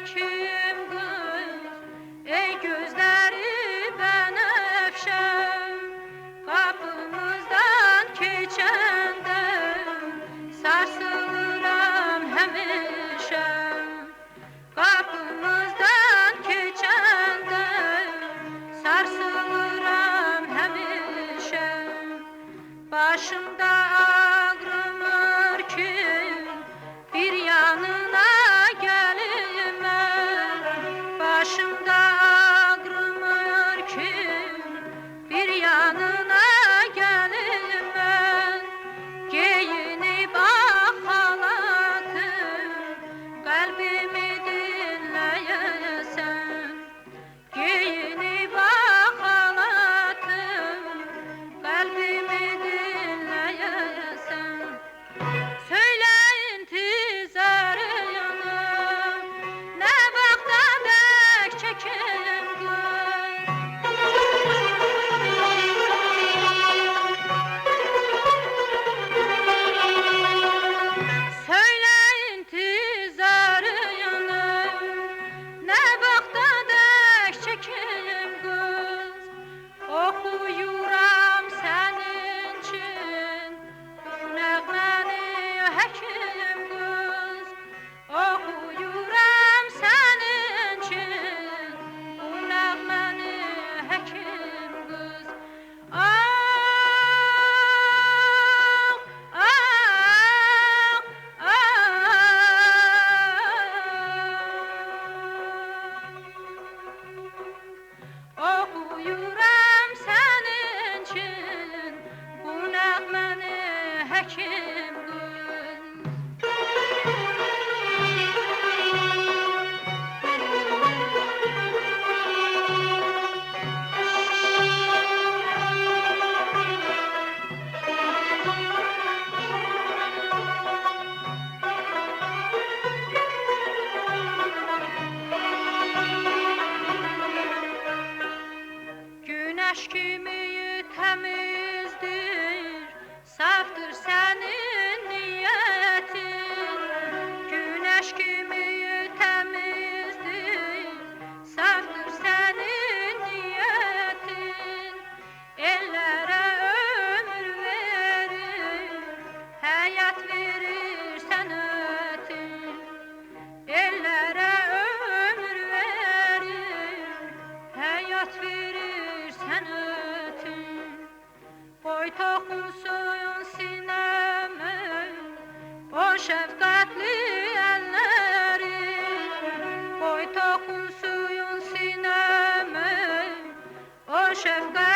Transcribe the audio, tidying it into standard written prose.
kim kız, ey gözleri benefşe, kapımızdan geçende sarsılırım hemişe. Kapımızdan geçende sarsılırım hemişe. Başımda ağrımır ki bir yanına gelim ben. Başımda ağrımır ki bir yanına gelim ben. Giyinip halatım, kalbimi dinleyesen. Giyinip halatım, kalbimi dinleyesen. Söyle intizar yanım, ne vakta bek çekim kız. Söyle intizar yanım, ne vakta bek çekim kız. Okuyuram senin için bu nəğməni həkim qız. Okuyuram senin için bu nəğməni həkim qız. Ah, ah, ah. Okuyuram senin için bu nəğməni həkim qız. Güneş kimi temizdir, saftır senin niyetin. Güneş kimi temizdir, saftır senin niyetin. Ellere ömür verir, hayat verir senetin. Ellere ömür verir, hayat verir senetin. Koy toxunsun sinəmə o şəfqətli əllərin. Koy toxunsun sinəmə o şəfqətli